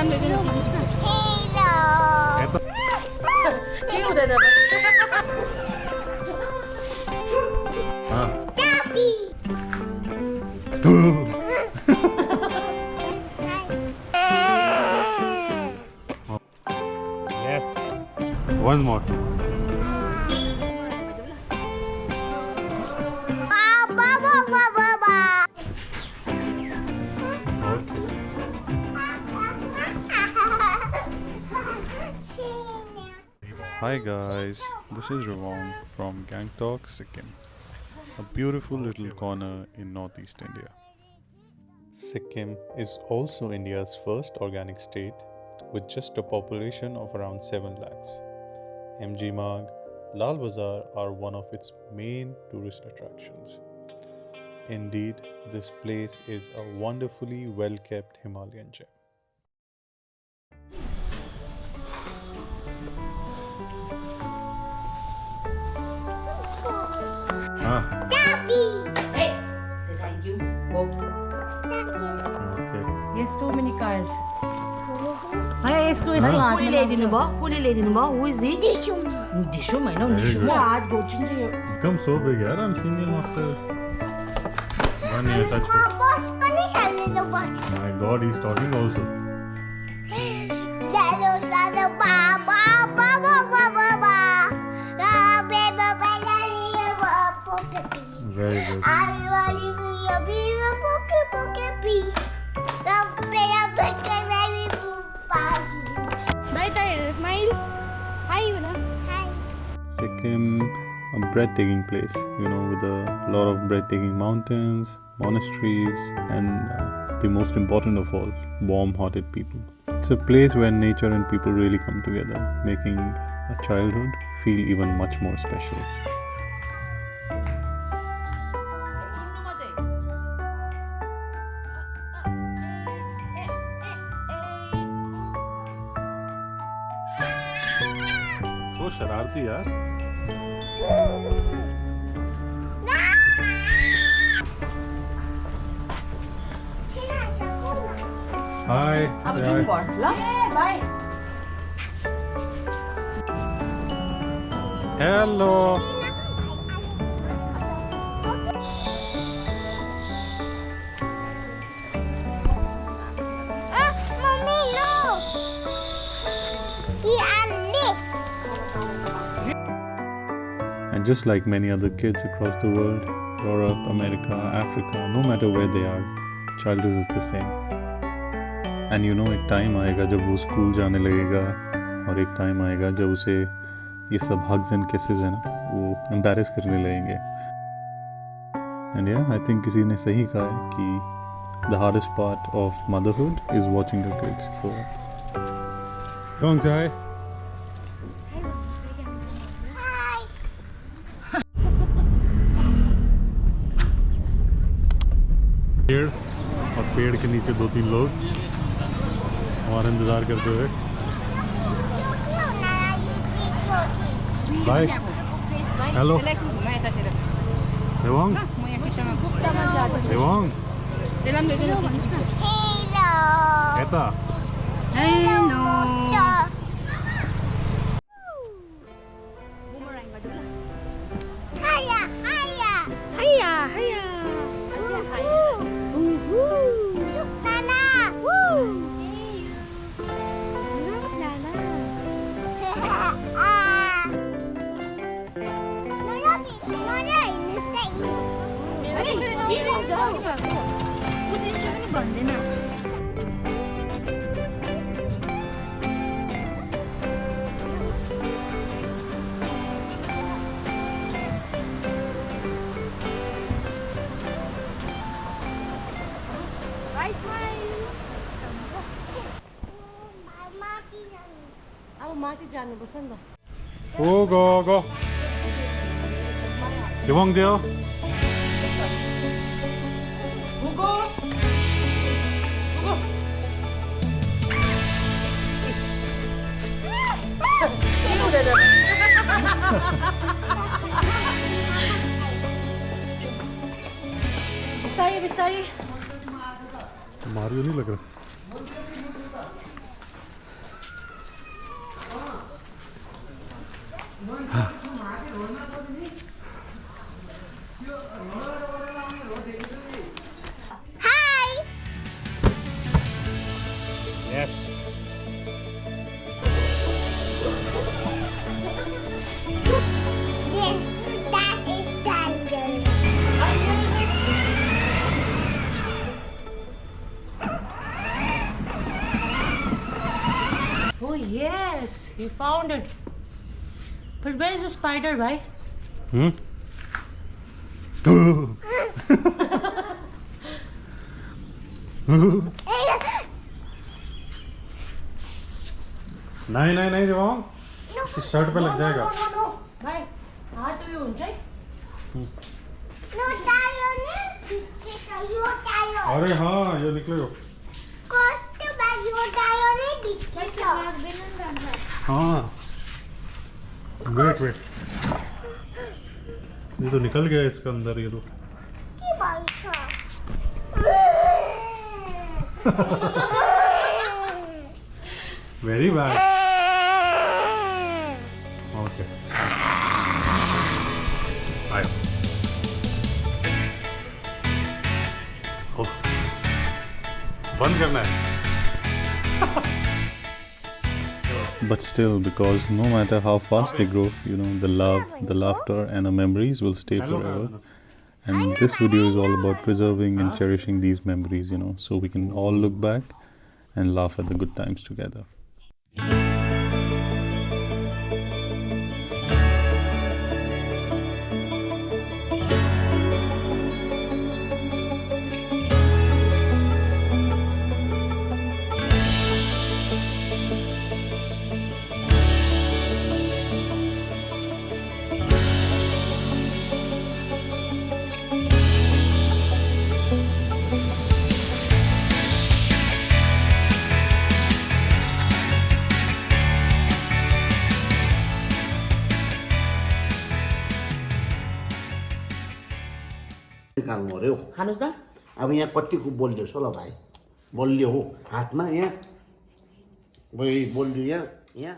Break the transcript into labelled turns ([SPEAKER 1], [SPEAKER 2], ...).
[SPEAKER 1] Yes. One more. Hi guys, this is Riwang from Gangtok, Sikkim, a beautiful little corner in northeast India. Sikkim is also India's first organic state with just a population of around 7 lakhs. MG Marg, Lal Bazaar are one of its main tourist attractions. Indeed, this place is a wonderfully well-kept Himalayan gem.
[SPEAKER 2] Hey, say thank you. Go.
[SPEAKER 1] Okay.
[SPEAKER 2] Yes, so many cars. Hey, excuse me. Kuli lady number. Who is he? Dishum. Dishum, I know. Dishum.
[SPEAKER 1] Become so big, yaar. I'm seeing him after 1 year. Touch it. My God, he's talking also. Very good.
[SPEAKER 3] Smile. Hi, Hi.
[SPEAKER 1] Sikkim, a breathtaking place, with a lot of breathtaking mountains, monasteries, and the most important of all, warm-hearted people. It's a place where nature and people really come together, making a childhood feel even much more special. So शरारती यार. Hi.
[SPEAKER 2] Bye.
[SPEAKER 1] Hello.
[SPEAKER 3] Mommy, no.
[SPEAKER 1] And just like many other kids across the world, Europe, America, Africa, no matter where they are, childhood is the same. And एक time आएगा जब वो school जाने लगेगा और एक टाइम आएगा जब उसे ये सब hugs and kisses है ना वो embarrass करने लगेंगे. And yeah, I think किसी ने सही कहा है कि the hardest part of motherhood is watching your kids grow up. Gangtok. पेड़ और पेड़ के नीचे 2-3 लोग हमारा इंतजार करते हुए. Bye. Hello. Riwang. Riwang. Eta. Go. Riwang there.
[SPEAKER 2] Bistaye.
[SPEAKER 1] Mario नहीं लग रहा.
[SPEAKER 3] Hi.
[SPEAKER 1] Yes.
[SPEAKER 3] That is dangerous.
[SPEAKER 2] Oh yes, he found it. But where is the spider, bhai?
[SPEAKER 1] Hmm? नहीं नहीं नहीं रिवांग इस शर्ट पे लग जाएगा
[SPEAKER 2] No. Bhai, हाथ भी ऊंचा है.
[SPEAKER 3] No, tayo.
[SPEAKER 1] अरे हाँ ये निकलेगा
[SPEAKER 3] Cost ba yung tayo ni dito?
[SPEAKER 1] हाँ वेट ये तो निकल गया इसके अंदर ये तो
[SPEAKER 3] Di ba ito?
[SPEAKER 1] Very bad okay आयो ओह, बंद करना है But still, because no matter how fast they grow, you know, the love, the laughter, and the memories will stay forever. And this video is all about preserving and cherishing these memories, you know, so we can all look back and laugh at the good times together.
[SPEAKER 4] निकाल्नु पर्यो
[SPEAKER 2] खानुस् त.
[SPEAKER 4] अब यहाँ कतिको बोलिदियोस् होला भाइ बलियो हो हातमा यहाँ बोलिदियो यहाँ